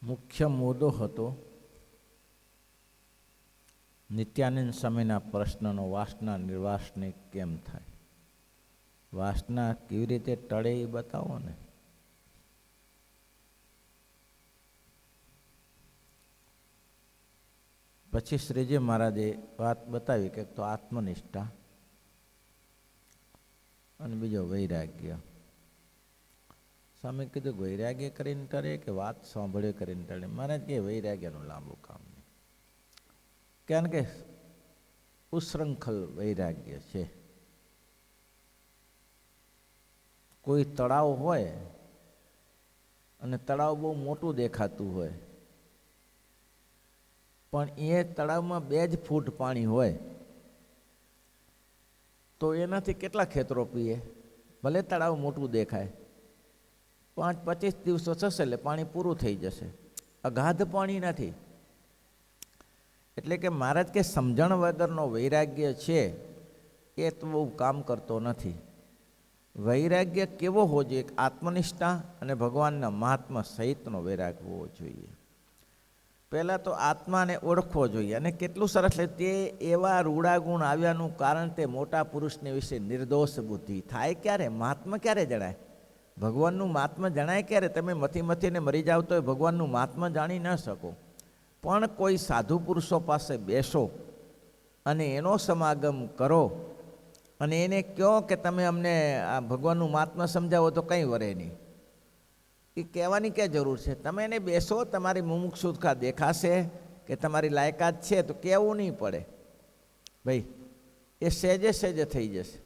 મુખ્ય મુદ્દો હતો નિત્યાનંદ સ્વામીના પ્રશ્નનો વાસના નિર્વાસની કેમ થાય, વાસના કેવી રીતે ટળે એ બતાવો ને. પછી શ્રીજી મહારાજે વાત બતાવી કે તો આત્મનિષ્ઠા અને બીજો વૈરાગ્ય. સ્વામી કીધું વૈરાગ્ય કરીને ટળે કે વાત સાંભળે કરીને ટળે. મહારાજ કે વૈરાગ્યનું લાંબુ કામ નહીં, કારણ કે ઉશૃંખલ વૈરાગ્ય છે. કોઈ તળાવ હોય અને તળાવ બહુ મોટું દેખાતું હોય, પણ એ તળાવમાં 2 જ ફૂટ પાણી હોય તો એનાથી કેટલા ખેતરો પીએ? ભલે તળાવ મોટું દેખાય, 5-25 દિવસો થશે એટલે પાણી પૂરું થઈ જશે. અગાધ પાણી નથી. એટલે કે મહારાજ કે સમજણ વગરનો વૈરાગ્ય છે એ તો બહુ કામ કરતો નથી. વૈરાગ્ય કેવો હોવો જોઈએ? આત્મનિષ્ઠા અને ભગવાનના મહાત્મા સહિતનો વૈરાગ હોવો જોઈએ. પહેલાં તો આત્માને ઓળખવો જોઈએ. અને કેટલું સરસ છે તે એવા રૂડા ગુણ આવ્યાનું કારણ તે મોટા પુરુષને વિશે નિર્દોષ બુદ્ધિ થાય. ક્યારે મહાત્મા ક્યારે જણાય? ભગવાનનું મહાત્મા જણાય ક્યારે? તમે મથીને મરી જાવ તો ભગવાનનું મહાત્મા જાણી ન શકો. પણ કોઈ સાધુ પુરુષો પાસે બેસો અને એનો સમાગમ કરો અને એને કહો કે તમે અમને આ ભગવાનનું મહાત્મા સમજાવો તો કંઈ વરે નહીં. એ કહેવાની ક્યાં જરૂર છે? તમે એને બેસો, તમારી મુમુક્ષુતા દેખાશે કે તમારી લાયકાત છે તો કહેવું નહીં પડે ભાઈ, એ સહેજે થઈ જશે.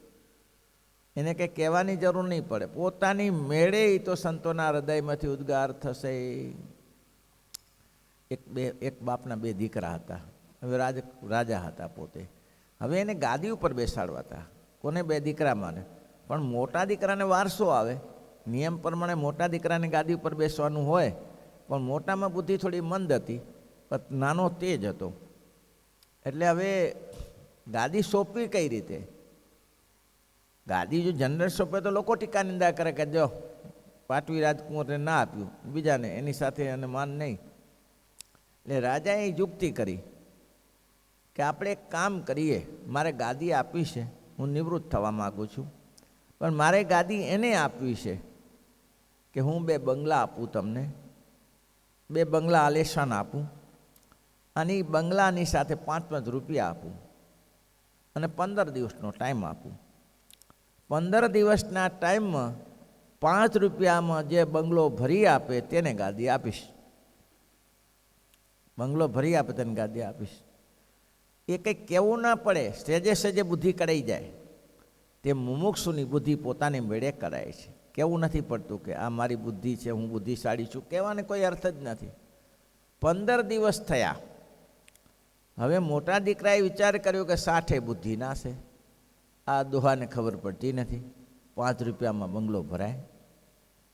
એને કંઈ કહેવાની જરૂર નહીં પડે. પોતાની મેળે તો સંતોના હૃદયમાંથી ઉદ્ગાર થશે. એક બાપના 2 દીકરા હતા. હવે રાજા હતા પોતે. હવે એને ગાદી ઉપર બેસાડવા હતા. કોને? 2 દીકરા માને. પણ મોટા દીકરાને વારસો આવે. નિયમ પ્રમાણે મોટા દીકરાને ગાદી ઉપર બેસવાનું હોય, પણ મોટામાં બુદ્ધિ થોડી મંદ હતી, પણ નાનો તેજ હતો. એટલે હવે ગાદી સોંપવી કઈ રીતે? ગાદી જો જનરલ સોંપે તો લોકો ટીકા નિંદા કરે કે જો પાટવી રાજકુમારને ના આપ્યું, બીજાને એની સાથે અને માન નહીં. એટલે રાજાએ યુક્તિ કરી કે આપણે એક કામ કરીએ, મારે ગાદી આપવી છે, હું નિવૃત્ત થવા માગું છું, પણ મારે ગાદી એને આપવી છે કે હું 2 બંગલા આપું તમને, 2 બંગલા આલેશાન આપું, અને એ બંગલાની સાથે 5-5 રૂપિયા આપું અને 15 દિવસનો ટાઈમ આપું. 15 દિવસના ટાઈમમાં 5 રૂપિયામાં જે બંગલો ભરી આપે તેને ગાદી આપીશ. બંગલો ભરી આપે તેને ગાદી આપીશ. એ કંઈ કહેવું ના પડે, સહેજે બુદ્ધિ કરાઈ જાય. તે મુમુક્ષુની બુદ્ધિ પોતાની મેળે કરાય છે. કહેવું નથી પડતું કે આ મારી બુદ્ધિ છે, હું બુદ્ધિશાળી છું. કહેવાને કોઈ અર્થ જ નથી. 15 દિવસ થયા. હવે મોટા દીકરાએ વિચાર કર્યો કે 60 બુદ્ધિ ના છે. આ દોહાને ખબર પડતી નથી. 5 રૂપિયામાં બંગલો ભરાય.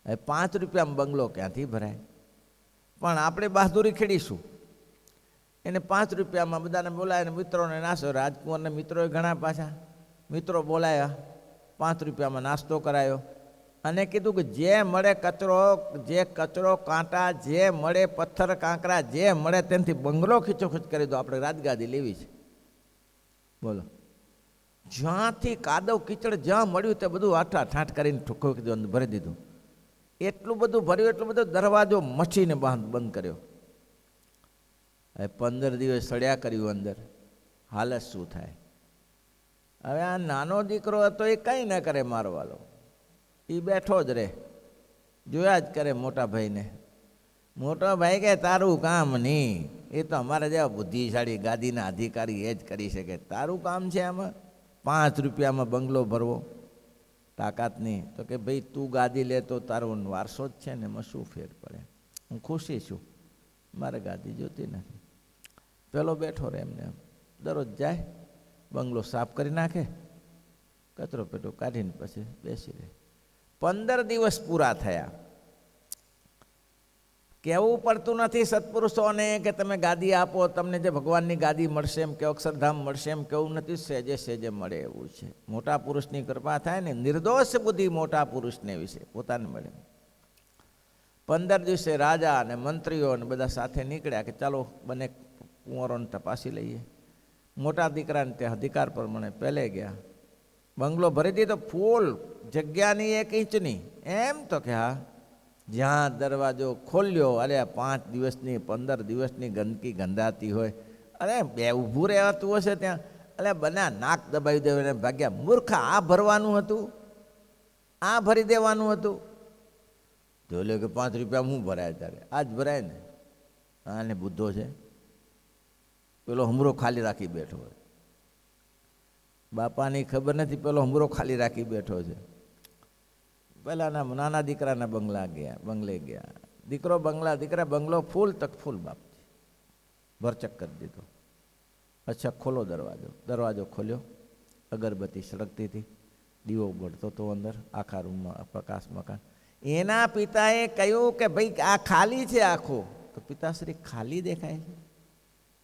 હવે 5 રૂપિયામાં બંગલો ક્યાંથી ભરાય? પણ આપણે બહાદુરી ખેડીશું. એને 5 રૂપિયામાં બધાને બોલાવીને મિત્રોને નાસ્તો, રાજકુમારના મિત્રોએ ઘણા પાછા મિત્રો બોલાયા, 5 રૂપિયામાં નાસ્તો કરાયો અને કીધું કે જે મળે કચરો કાંટા, જે મળે પથ્થર કાંકરા, જે મળે તેનાથી બંગલો ખીચોખીચ કરી દો, આપણે રાજગાદી લેવી છે. બોલો, જ્યાંથી કાદવ કીચડ જ્યાં મળ્યું તે બધું ઠાઠ કરીને ઠોકો કીધું, ભરી દીધું. એટલું બધું ભર્યું, એટલું બધું દરવાજો મચીને બંધ કર્યો. હવે 15 દિવસ સડ્યા કર્યું અંદર. હાલત શું થાય? હવે આ નાનો દીકરો હતો એ કંઈ ન કરે મારવાલો, એ બેઠો જ રહે, જોયા જ કરે મોટા ભાઈને. મોટો ભાઈ કે તારું કામ નહીં, એ તો અમારા જેવા બુદ્ધિશાળી ગાદીના અધિકારી એ જ કરી શકે. તારું કામ છે આમાં 5 રૂપિયામાં બંગલો ભરવો? તાકાત નહીં. તો કે ભાઈ તું ગાદી લે તો તારો વારસો જ છે ને, એમાં શું ફેર પડે? હું ખુશી છું, મારે ગાદી જોતી નથી. પેલો બેઠો રહે એમને, દરરોજ જાય, બંગલો સાફ કરી નાખે, કચરો પેટો કાઢીને પછી બેસી રહે. 15 દિવસ પૂરા થયા. કહેવું પડતું નથી સત્પુરુષોને કે તમે ગાદી આપો, તમને જે ભગવાનની ગાદી મળશે એમ કે અક્ષરધામ મળશે એમ કેવું નથી. સહેજે મળે એવું છે. મોટા પુરુષની કૃપા થાય ને, નિર્દોષ બુદ્ધિ મોટા પુરુષને વિશે પોતાને મળે. 15 દિવસે રાજા અને મંત્રીઓ અને બધા સાથે નીકળ્યા કે ચાલો બંને કુંવરોને તપાસી લઈએ. મોટા દીકરાને તે અધિકાર પ્રમાણે પહેલે ગયા. બંગલો ભરી દીધો ફૂલ, જગ્યાની 1 ઇંચની. એમ તો કે હા, જ્યાં દરવાજો ખોલ્યો, અરે 5 દિવસની 15 દિવસની ગંદકી ગંધાતી હોય, અરે બે ઊભું રહેવાતું હશે ત્યાં, અરે બના નાક દબાવી દેવાને ભાગ્યા. મૂર્ખા, આ ભરવાનું હતું, આ ભરી દેવાનું હતું. તો લે કે 5 રૂપિયા હું ભરાય ત્યારે આજ ભરાય ને. આને બુદ્ધો છે, પેલો હમરો ખાલી રાખી બેઠો હોય. બાપાની ખબર નથી, પેલો હમરો ખાલી રાખી બેઠો છે. પહેલાના નાના દીકરાના બંગલે ગયા. દીકરા બંગલો ફૂલ તક ફૂલ. બાપજી ભરચક કરી દીધો. અચ્છા, ખોલો દરવાજો ખોલ્યો. અગરબત્તી સળગતી હતી, દીવો બળતો હતો અંદર, આખા રૂમમાં પ્રકાશ મકાન. એના પિતાએ કહ્યું કે ભાઈ આ ખાલી છે આખું. તો પિતાશ્રી ખાલી દેખાય છે,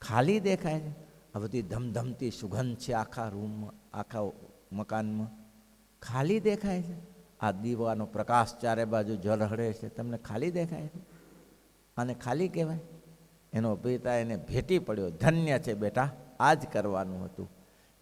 ખાલી દેખાય છે. આ બધી ધમધમતી સુગંધ છે આખા રૂમમાં, આખા મકાનમાં, ખાલી દેખાય છે. આ દીવાનો પ્રકાશ ચારે બાજુ ઝળહળે છે, તમને ખાલી દેખાય છે. આને ખાલી કહેવાય? એનો પિતા એને ભેટી પડ્યો. ધન્ય છે બેટા, આ જ કરવાનું હતું.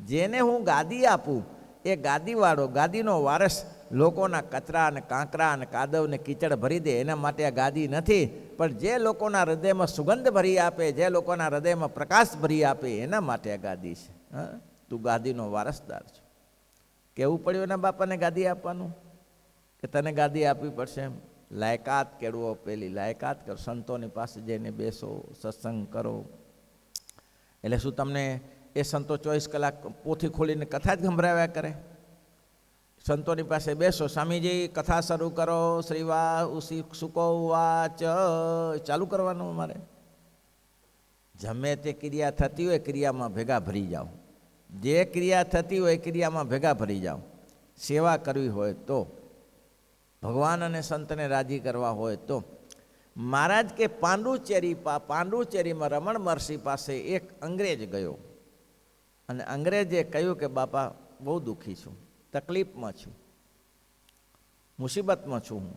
જેને હું ગાદી આપું એ ગાદીવાળો, ગાદીનો વારસ લોકોના કચરા અને કાંકરા અને કાદવ ને કીચડ ભરી દે એના માટે આ ગાદી નથી. પણ જે લોકોના હૃદયમાં સુગંધ ભરી આપે, જે લોકોના હૃદયમાં પ્રકાશ ભરી આપે, એના માટે આ ગાદી છે. હા, તું ગાદીનો વારસદાર છો. કેવું પડ્યું એના બાપાને ગાદી આપવાનું કે તને ગાદી આપવી પડશે એમ. લાયકાત કેળવો, પેલી લાયકાત કરો. સંતોની પાસે જઈને બેસો, સત્સંગ કરો. એટલે શું તમને એ સંતો 24 કલાક પોથી ખોલીને કથા જ સંભળાવ્યા કરે? સંતોની પાસે બેસો, સ્વામીજી કથા શરૂ કરો, શ્રીવા ઉસી સુકો વાચ, ચાલુ કરવાનું અમારે. જમે તે ક્રિયા થતી હોય ક્રિયામાં ભેગા ભરી જાઓ. જે ક્રિયા થતી હોય ક્રિયામાં ભેગા ભરી જાઓ. સેવા કરવી હોય તો, ભગવાન અને સંતને રાજી કરવા હોય તો. મહારાજ કે પાંડુચેરીમાં રમણ મહર્ષિ પાસે એક અંગ્રેજ ગયો અને અંગ્રેજે કહ્યું કે બાપા બહુ દુઃખી છું, તકલીફમાં છું, મુસીબતમાં છું હું,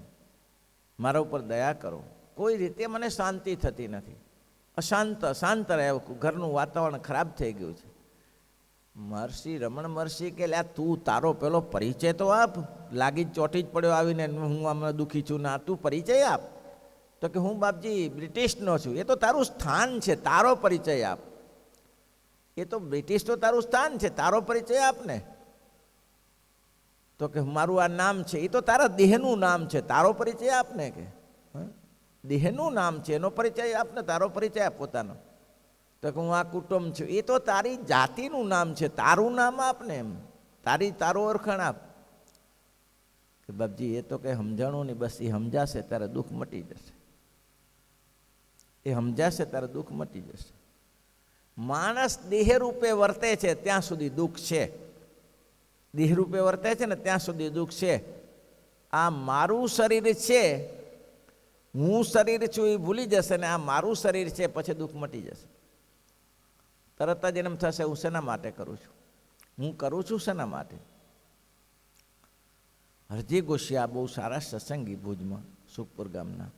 મારા ઉપર દયા કરો. કોઈ રીતે મને શાંતિ થતી નથી, શાંત રહ્યો, ઘરનું વાતાવરણ ખરાબ થઈ ગયું છે. રમણ મહર્ષિ કે લ્યા તું તારો પેલો પરિચય તો આપ, લાગી ચોટી જ પડ્યો આવીને હું આમાં દુઃખી છું ના, તું પરિચય આપ. તો કે હું બાપજી બ્રિટિશનો છું. એ તો તારું સ્થાન છે, તારો પરિચય આપ. એ તો બ્રિટિશ તો તારું સ્થાન છે, તારો પરિચય આપને. તો કે મારું આ નામ છે, એ તો તારા દેહનું નામ છે, તારો પરિચય આપને. કે દેહનું નામ છે, એનો પરિચય આપને, તારો પરિચય આપ પોતાનો. તો કે હું આ કુટુંબ છું, એ તો તારી જાતિનું નામ છે, તારું નામ આપને, એમ તારો ઓળખાણ આપ. કે બાપજી એ તો કંઈ સમજાણું નહીં, બસ એ સમજાશે તારે દુઃખ મટી જશે. એ સમજાશે તારે દુઃખ મટી જશે. માણસ દેહ રૂપે વર્તે છે ત્યાં સુધી દુઃખ છે. દેહ રૂપે વર્તે છે ને ત્યાં સુધી દુઃખ છે. આ મારું શરીર છે, હું શરીર છું એ ભૂલી જશે ને આ મારું શરીર છે પછી દુઃખ મટી જશે. તરત જ એમ થશે હું શેના માટે કરું છું, હું કરું છું શેના માટે. હરજી ગોશિયા બહુ સારા સત્સંગી ભુજમાં સુખપુર ગામના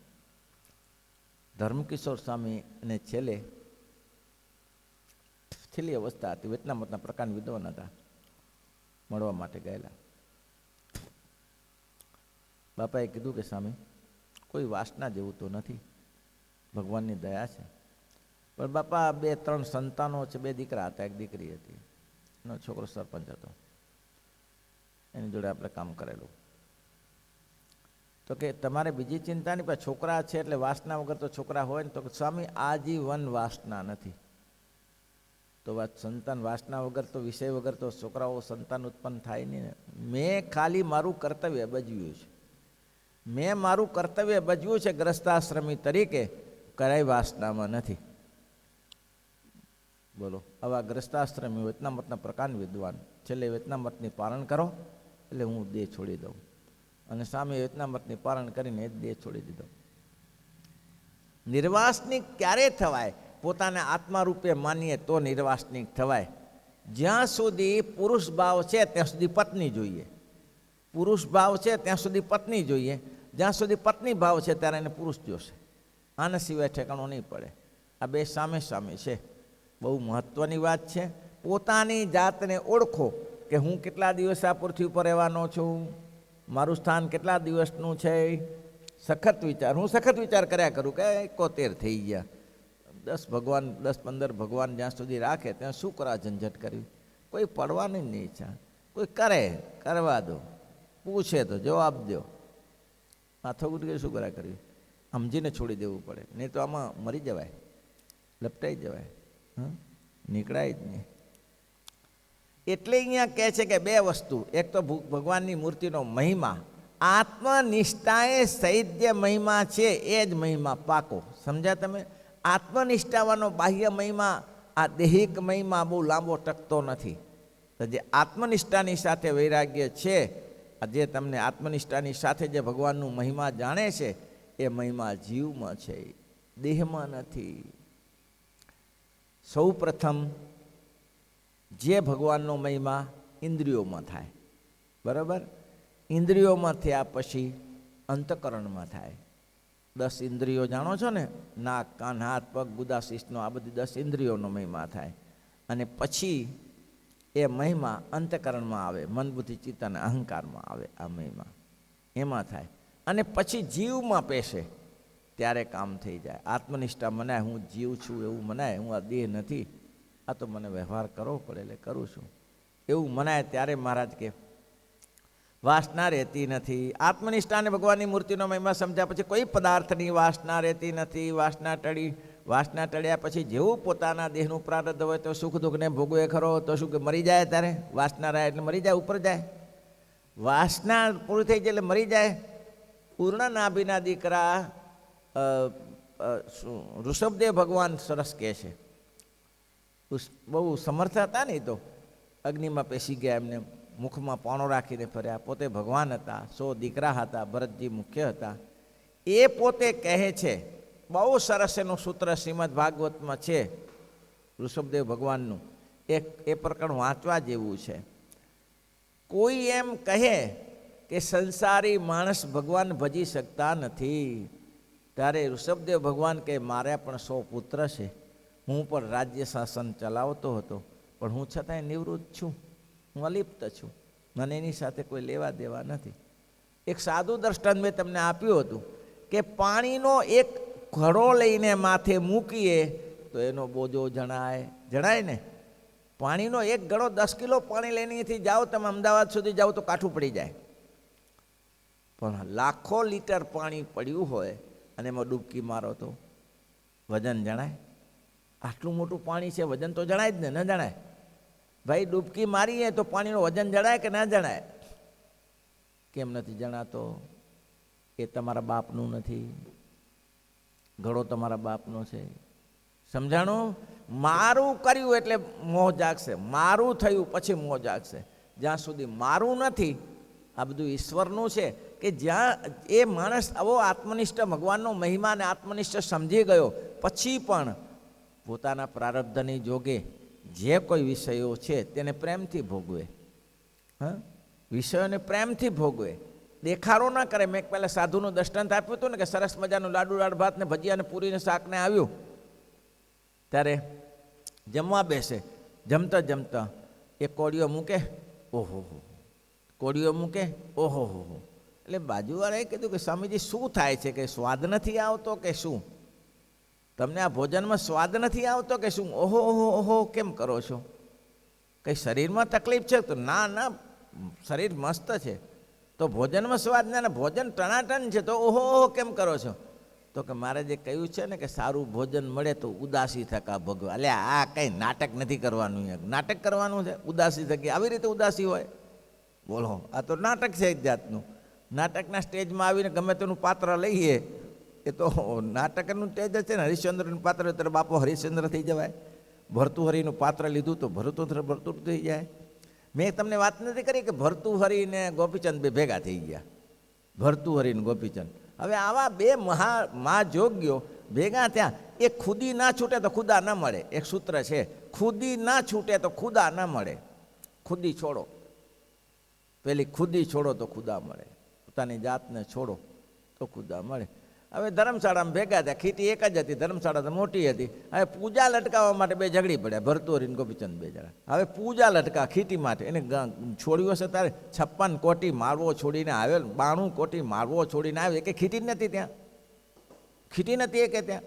ધર્મકિશોર સ્વામી અને છેલ્લી અવસ્થા હતી, વેતનામતના પ્રકાંડ વિદ્વાન હતા, મળવા માટે ગયેલા. બાપાએ કીધું કે સ્વામી કોઈ વાસના જેવું તો નથી, ભગવાનની દયા છે. પણ બાપા 2-3 સંતાનો છે, 2 દીકરા હતા, 1 દીકરી હતી, એનો છોકરો સરપંચ હતો, એની જોડે આપણે કામ કરેલું. તો કે તમારે બીજી ચિંતા નહીં, પણ છોકરા છે એટલે વાસના વગર તો છોકરા હોય ને. તો કે સ્વામી આજીવન વાસના નથી. તો વાત સંતાન વાસના વગર તો વિષય વગર તો છોકરાઓ સંતાન ઉત્પન્ન થાય નહીં ને. મેં ખાલી મારું કર્તવ્ય બજવ્યું છે, મેં મારું કર્તવ્ય બજવ્યું છે ગ્રસ્તાશ્રમી તરીકે, કરાય વાસનામાં નથી. બોલો, આવા ગ્રસ્તાશ્રમી વેતનામતના પ્રકાંડ વિદ્વાન છેલ્લે વેતનામતની પારણ કરો એટલે હું દેહ છોડી દઉં. અને સામે વેતનામતની પારણ કરીને એ દેહ છોડી દીધો. નિર્વાસનિક ક્યારે થવાય? પોતાને આત્મા રૂપે માનીએ તો નિર્વાસનિક થવાય. જ્યાં સુધી પુરુષ ભાવ છે ત્યાં સુધી પત્ની જોઈએ, પુરુષ ભાવ છે ત્યાં સુધી પત્ની જોઈએ. જ્યાં સુધી પત્ની ભાવ છે ત્યારે એને પુરુષ જોશે, આના સિવાય ઠેકાણો નહીં પડે. આ બે સામે સામે છે. બહુ મહત્ત્વની વાત છે. પોતાની જાતને ઓળખો કે હું કેટલા દિવસ આ પૃથ્વી ઉપર રહેવાનો છું, મારું સ્થાન કેટલા દિવસનું છે. સખત વિચાર, હું સખત વિચાર કર્યા કરું કે 71 થઈ ગયા, 10-15 ભગવાન જ્યાં સુધી રાખે ત્યાં શું કરવા ઝંઝટ કરવી. કોઈ પડવાની નહીં ઈચ્છા, કોઈ કરે કરવા દો, પૂછે તો જવાબ દો. માથો ગુટકે શું કર્યા કરવી, સમજીને છોડી દેવું પડે, નહીં તો આમાં મરી જવાય, લપટાઈ જવાય, નીકળાય જ નહીં. એટલે અહીંયા કહે છે કે બે વસ્તુ, એક તો ભગવાનની મૂર્તિનો મહિમા, આત્મનિષ્ઠા એ સૈદ્ય મહિમા છે, એ જ મહિમા પાકો. સમજ્યા તમે? આત્મનિષ્ઠાવાનો બાહ્ય મહિમા, આ દૈહિક મહિમા બહુ લાંબો ટકતો નથી. તો જે આત્મનિષ્ઠાની સાથે વૈરાગ્ય છે, જે તમને આત્મનિષ્ઠાની સાથે જે ભગવાનનું મહિમા જાણે છે, એ મહિમા જીવમાં છે, દેહમાં નથી. સૌ પ્રથમ જે ભગવાનનો મહિમા ઇન્દ્રિયોમાં થાય, બરાબર? ઇન્દ્રિયોમાં થયા પછી અંતઃકરણમાં થાય. 10 ઇન્દ્રિયો જાણો છો ને, નાક, કાન, હાથ, પગ, ગુદા, શિશ્નો, આ બધી 10 ઇન્દ્રિયોનો મહિમા થાય. અને પછી એ મહિમા અંતઃકરણમાં આવે, મન, બુદ્ધિ, ચિત્ત અને અહંકારમાં આવે. આ મહિમા એમાં થાય. અને પછી જીવમાં પેશે ત્યારે કામ થઈ જાય. આત્મનિષ્ઠા મનાય, હું જીવ છું એવું મનાય, હું આ દેહ નથી, આ તો મને વ્યવહાર કરવો પડે એટલે કરું છું એવું મનાય, ત્યારે મહારાજ કે વાસના રહેતી નથી. આત્મનિષ્ઠાને ભગવાનની મૂર્તિનો મહિમા સમજ્યા પછી કોઈ પદાર્થની વાસના રહેતી નથી. વાસના ટળ્યા પછી જેવું પોતાના દેહનું પ્રારબ્ધ હોય તો સુખ દુઃખને ભોગવે ખરો, તો શું કે મરી જાય ત્યારે વાસના રહે એટલે મરી જાય, ઉપર જાય. વાસના પૂરી થઈ જાય એટલે મરી જાય. પૂર્ણ નાભીના દીકરા ઋષભદેવ ભગવાન સરસ કહે છે, બહુ સમર્થ હતા ને, તો અગ્નિમાં પેસી ગયા, એમને મુખમાં પાણો રાખીને ફર્યા. પોતે ભગવાન હતા, 100 દીકરા હતા, ભરતજી મુખ્ય હતા. એ પોતે કહે છે, બહુ સરસ એનું સૂત્ર શ્રીમદ ભાગવતમાં છે ઋષભદેવ ભગવાનનું, એ પ્રકરણ વાંચવા જેવું છે. કોઈ એમ કહે કે સંસારી માણસ ભગવાન ભજી શકતા નથી, ત્યારે ઋષભદેવ ભગવાન કહે મારે પણ 100 પુત્ર છે, હું પણ રાજ્ય શાસન ચલાવતો હતો, પણ હું છતાંય નિવૃત્ત છું, હું અલિપ્ત છું, મને એની સાથે કોઈ લેવા દેવા નથી. એક સાદું દ્રષ્ટાંત મેં તમને આપ્યું હતું કે પાણીનો એક ઘડો લઈને માથે મૂકીએ તો એનો બોજો જણાય ને. પાણીનો એક ઘડો 10 કિલો પાણી લઈને અહીંથી જાઓ, તમે અમદાવાદ સુધી જાઓ તો કાઠું પડી જાય. પણ લાખો લીટર પાણી પડ્યું હોય અને એમાં ડૂબકી મારો તો વજન જણાય? આટલું મોટું પાણી છે, વજન તો જણાય જ ને, ન જણાય? ભાઈ ડૂબકી મારીએ તો પાણીનું વજન જણાય કે ના જણાય? કેમ નથી જણાતો? એ તમારા બાપનું નથી, ઘડો તમારા બાપનો છે. સમજાણું? મારું કર્યું એટલે મોહ જાગશે, મારું થયું પછી મોહ જાગશે. જ્યાં સુધી મારું નથી, આ બધું ઈશ્વરનું છે. કે જ્યાં એ માણસ આવો આત્મનિષ્ઠ ભગવાનનો મહિમા અને આત્મનિષ્ઠ સમજી ગયો પછી પણ પોતાના પ્રારબ્ધની જોગે જે કોઈ વિષયો છે તેને પ્રેમથી ભોગવે. વિષયોને પ્રેમથી ભોગવે, દેખાડો ના કરે. મેં પહેલાં સાધુનું દૃષ્ટાંત આપ્યું હતું ને કે સરસ મજાનું લાડુ, દાળ ભાત ને ભજીયા ને પૂરીને શાકને આવ્યું, ત્યારે જમવા બેસે, જમતા જમતા એ કોળીઓ મૂકે, ઓહો, કોળીઓ મૂકે, ઓહો હો. એટલે બાજુવાળાએ કીધું કે સ્વામીજી શું થાય છે, કે સ્વાદ નથી આવતો કે શું? તમને આ ભોજનમાં સ્વાદ નથી આવતો કે શું? ઓહો ઓહો ઓહો કેમ કરો છો? કંઈ શરીરમાં તકલીફ છે? તો ના, શરીર મસ્ત છે. તો ભોજનમાં સ્વાદ ના, ભોજન ટણાટન છે, તો ઓહો ઓહો કેમ કરો છો? તો કે મારે જે કહ્યું છે ને કે સારું ભોજન મળે તો ઉદાસી થકા ભગવા. એટલે આ કંઈ નાટક નથી કરવાનું, નાટક કરવાનું છે? ઉદાસી થકી આવી રીતે ઉદાસી હોય? બોલો, આ તો નાટક છે એક જાતનું. નાટકના સ્ટેજમાં આવીને ગમે તેનું પાત્ર લઈએ, એ તો નાટકનું સ્ટેજ છે ને. હરિશ્ચંદ્રનું પાત્ર ત્યારે બાપો હરિશ્ચંદ્ર થઈ જવાય. ભર્તુહરિનું પાત્ર લીધું તો ભર્તુર થઈ જાય. મેં તમને વાત નથી કરી કે ભર્તુહરિ ને ગોપીચંદ બે ભેગા થઈ ગયા, ભર્તુહરિ ને ગોપીચંદ. હવે આવા બે મહાજોગ્યો ભેગા થયા. એ ખુદી ના છૂટે તો ખુદા ન મળે. એક સૂત્ર છે, ખુદી ના છૂટે તો ખુદા ન મળે. ખુદી છોડો, પેલી ખુદી છોડો તો ખુદા મળે. પોતાની જાતને છોડો તો ખુદા મળે. હવે ધર્મશાળામાં ભેગા થયા, ખીટી એક જ હતી, ધર્મશાળા તો મોટી હતી. હવે પૂજા લટકાવવા માટે બે ઝઘડી પડ્યા, ભરતુહરી ને ગોપીચંદ બે જણા. હવે પૂજા લટકા ખીટી માટે એને છોડ્યું હશે તારે 56 કોટી મારવો છોડીને આવ્યો, 92 કોટી મારવો છોડીને આવ્યો, કે ખીટી જ નથી ત્યાં, ખીટી નથી એ કે ત્યાં.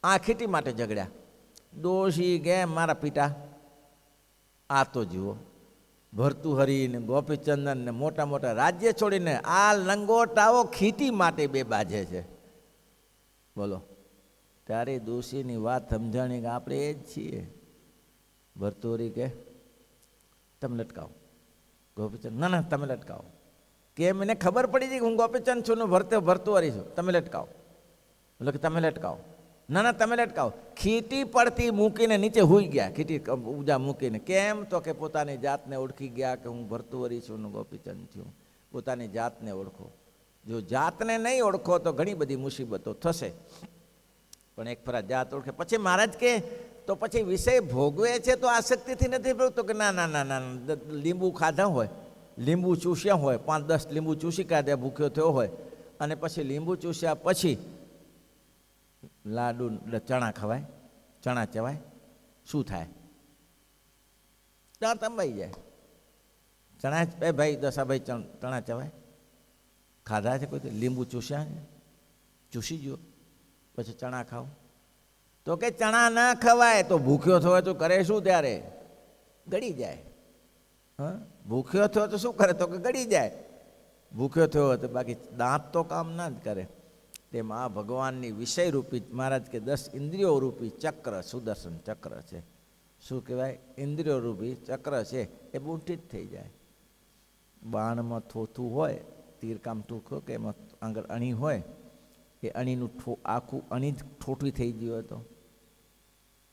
આ ખીટી માટે ઝઘડ્યા. ડોશી ગે મારા પિતા, આ તો જુઓ ભરતુહરી ને ગોપીચંદન ને મોટા મોટા રાજ્ય છોડીને આ લંગોટાઓ ખીટી માટે બે બાજે છે. બોલો, ત્યારે દોશીની વાત સમજાણી કે આપણે એ જ છીએ. ભરતુહરી કે તમે લટકાવો. ગોપીચંદ ના ના તમે લટકાવો. કે મને ખબર પડી છે કે હું ગોપીચંદ છું ને ભરતુહરી છું, તમે લટકાવો. બોલો કે તમે લટકાવો. ના ના તમે લટકાવો. ખીટી પડતી મૂકીને નીચે હુઈ ગયા, ખીટી ઉજા મૂકીને. કેમ તો કે પોતાની જાતને ઓળખી ગયા કે હું ભરતુહરી છું ને ગોપીચંદ છું. પોતાની જાતને ઓળખો. જો જાતને નહીં ઓળખો તો ઘણી બધી મુસીબતો થશે. પણ એક ફરા જાત ઓળખે પછી મહારાજ કે તો પછી વિષય ભોગવે છે તો આસક્તિથી નથી ભોગતો કે ના ના ના ના. લીંબુ ખાધા હોય, લીંબુ ચૂસ્યા હોય, 5-10 લીંબુ ચૂસી કાઢ્યા, ભૂખ્યો થયો હોય, અને પછી લીંબુ ચૂસ્યા પછી લાડુ ચણા ખવાય, ચણા ચવાય, શું થાય? દાંત અંબાઈ જાય. ચણા જ ભાઈ દસાભાઈ ચણા ચવાય? ખાધા છે કોઈ? લીંબુ ચૂસ્યા છે, ચૂસી ગયો પછી ચણા ખાવ તો કે ચણા ના ખવાય. તો ભૂખ્યો થયો તો કરે શું? ત્યારે ગળી જાય. હા, ભૂખ્યો થયો તો શું કરે? તો કે ગળી જાય. ભૂખ્યો થયો હોય તો બાકી દાંત તો કામ ના જ કરે. તેમાં આ ભગવાનની વિષયરૂપી મહારાજ કે 10 ઇન્દ્રિયો રૂપી ચક્ર, સુદર્શન ચક્ર છે. શું કહેવાય? ઇન્દ્રિયો રૂપી ચક્ર છે એ બૂંટી જ થઈ જાય. બાણમાં થોથું હોય, તીરકામ ટૂંકો કે એમાં આગળ અણી હોય, એ અણીનું આખું અણી જ ઠોઠી થઈ ગયું હતો,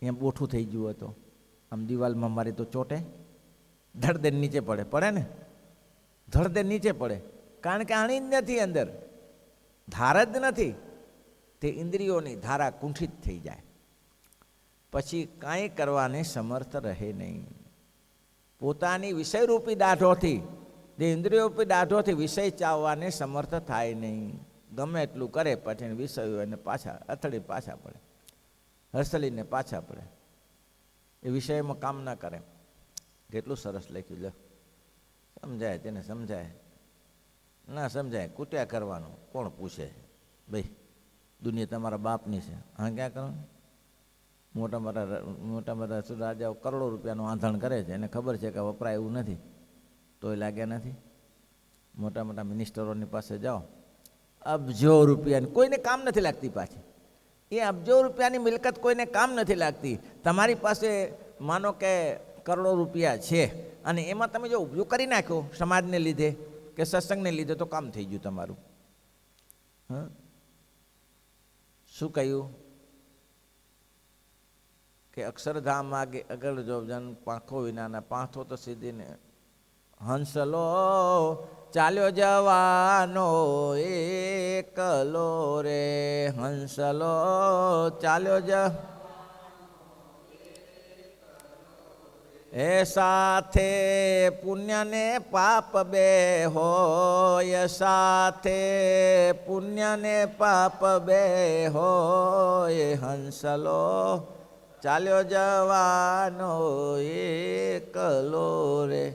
એમ બોઠું થઈ ગયું હતું. આમ દિવાલમાં મારી તો ચોટે, ધડ દે નીચે પડે, પડે ને, ધડ દે નીચે પડે. કારણ કે અણી જ નથી, અંદર ધાર જ નથી. તે ઇન્દ્રિયોની ધારા કુંઠિત થઈ જાય. પછી કાંઈ કરવાને સમર્થ રહે નહીં. પોતાની વિષયરૂપી દાઢોથી, જે ઇન્દ્રિયોરૂપી દાઢોથી વિષય ચાવવાને સમર્થ થાય નહીં. ગમે એટલું કરે પછી વિષયો એને પાછા અથડી પાછા પડે, હરસલીને પાછા પડે. એ વિષયમાં કામ ના કરે. કેટલું સરસ લખ્યું લે. સમજાય તેને સમજાય, ના સમજાય કૂટ્યા કરવાનું. કોણ પૂછે? ભાઈ દુનિયા તમારા બાપની છે, હા ક્યાં કરો? મોટા મોટા રાજાઓ કરોડો રૂપિયાનું આંધણ કરે છે, એને ખબર છે કે વપરાય એવું નથી, તોય લાગ્યા નથી. મોટા મોટા મિનિસ્ટરોની પાસે જાઓ, અબજો રૂપિયાની કોઈને કામ નથી લાગતી. પાછી એ અબજો રૂપિયાની મિલકત કોઈને કામ નથી લાગતી. તમારી પાસે માનો કે કરોડો રૂપિયા છે અને એમાં તમે જો ઉપયોગ કરી નાખ્યો સમાજને લીધે કે સત્સંગને લીધે તો કામ થઈ ગયું તમારું. હા, શું કહ્યું કે અક્ષરધામ આગે આગળ જો જન પાંખો વિનાના, પાંખો તો સીધીને હંસલો ચાલ્યો જવાનો એકલો રે, હંસલો ચાલ્યો એ સાથે પુણ્ય ને પાપ બે હોય, સાથે પુણ્ય ને પાપ બે હોય, હંસલો ચાલ્યો જવાનો એકલો રે.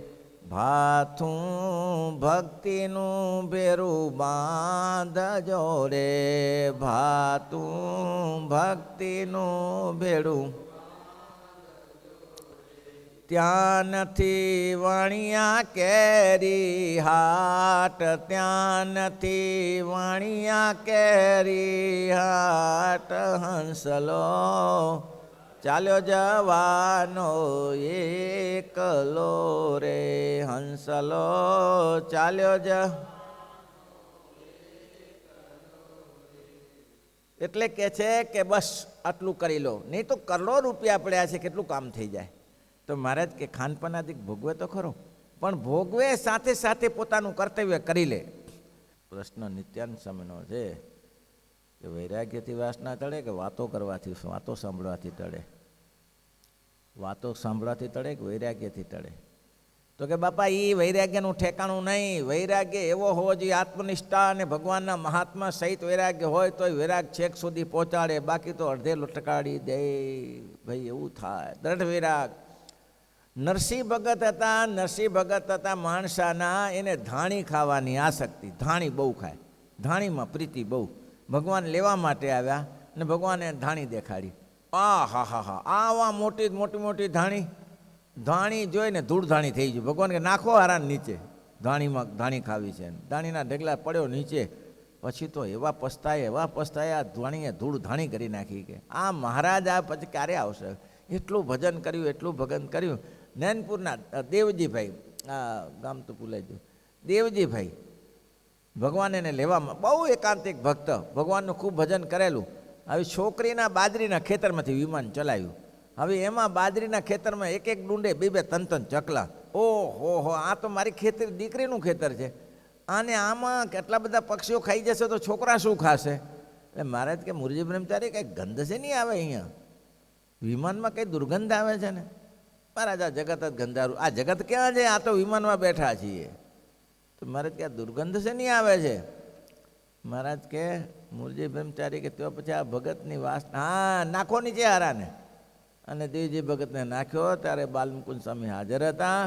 ભાથું ભક્તિનું ભેરું બાંધજો રે, ભાથું ભક્તિનું ભેરું. ત્યાં નથી વણિયા કેરી હાટ, ત્યાં નથી વણિયા કેરી હાટ, હંસલો ચાલ્યો જવાનો એકલો રે, હંસલો ચાલ્યો એટલે કે છે કે બસ આટલું કરી લો, નહીં તો કરોડો રૂપિયા પડ્યા છે, કેટલું કામ થઈ જાય. તો મહારાજ કે ખાનપાનાદિક ભોગવે તો ખરો, પણ ભોગવે સાથે સાથે પોતાનું કર્તવ્ય કરી લે. પ્રશ્ન નિત્યાનંદ સ્વામીનો છે કે વૈરાગ્યથી વાસના ટળે કે વાતો કરવાથી, વાતો સાંભળવાથી ટળે? વાતો સાંભળવાથી ટળે કે વૈરાગ્યથી ટળે? તો કે બાપા એ વૈરાગ્યનું ઠેકાણું નહીં. વૈરાગ્ય એવો હોવો જોઈએ આત્મનિષ્ઠા અને ભગવાનના મહાત્મા સહિત વૈરાગ્ય હોય તો વૈરાગ છેક સુધી પહોંચાડે, બાકી તો અડધે લટકાડી દે. ભાઈ એવું થાય. દ્રઢ વૈરાગ. નરસિંહ ભગત હતા. નરસિંહ ભગત હતા માણસાના, એને ધાણી ખાવાની આસક્તિ. ધાણી બહુ ખાય, ધાણીમાં પ્રીતિ બહુ. ભગવાન લેવા માટે આવ્યા ને ભગવાને ધાણી દેખાડી. હા હા હા, આવા મોટી મોટી ધાણી. ધાણી જોઈને ધૂળ ધાણી થઈ ગયું. ભગવાન કે નાખો હારાન નીચે, ધાણીમાં ધાણી ખાવી છે. ધાણીના ઢગલા પડ્યો નીચે. પછી તો એવા પસ્તાયા ધાણીએ ધૂળ ધાણી કરી નાખી. કે આ મહારાજ આ પછી ક્યારે આવશે? એટલું ભજન કર્યું, એટલું ભજન કર્યું. નૈનપુરના દેવજીભાઈ, આ ગામ તો ભૂલાઈ ગયું, દેવજીભાઈ ભગવાન એને લેવામાં બહુ એકાંતિક ભક્ત, ભગવાનનું ખૂબ ભજન કરેલું. હવે છોકરીના બાજરીના ખેતરમાંથી વિમાન ચલાવ્યું. હવે એમાં બાજરીના ખેતરમાં એક ડુંડે બે ત્રણ ચકલા. ઓહો, આ તો મારી ખેતર, દીકરીનું ખેતર છે, અને આમાં કેટલા બધા પક્ષીઓ ખાઈ જશે તો છોકરા શું ખાશે? એટલે મહારાજ કે મુરજી બ્રહ્મચારી કંઈક ગંધ છે નહીં આવે અહીંયા વિમાનમાં, કંઈ દુર્ગંધ આવે છે ને? મહારાજ આ જગત જ ગંધારું. આ જગત ક્યાં છે? આ તો વિમાનમાં બેઠા છીએ. તો મહારાજ કે દુર્ગંધ છે નહીં આવે છે? મહારાજ કે મુરજી બ્રહ્મચારી કે તો પછી આ ભગતની વાસના, હા નાખો નીચે હારાને. અને દેવજી ભગતને નાખ્યો ત્યારે બાલમુકુંદ સ્વામી હાજર હતા.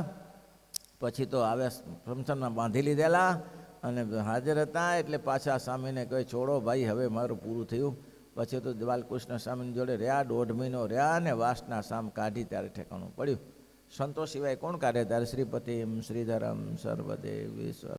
પછી તો આવે સ્મશાનમાં બાંધી લીધેલા અને હાજર હતા. એટલે પાછા સ્વામીને કહે છોડો ભાઈ, હવે મારું પૂરું થયું. પછી તો બાલકૃષ્ણ સ્વામીની જોડે રહ્યા, 1.5 મહિનો રહ્યા, અને વાસના સામ કાઢી ત્યારે ઠેકાણું પડ્યું. સંતોષ સિવાય કોણ કાઢે? ત્યારે શ્રીપતિમ શ્રીધરમ સર્વદેવ ઈશ્વર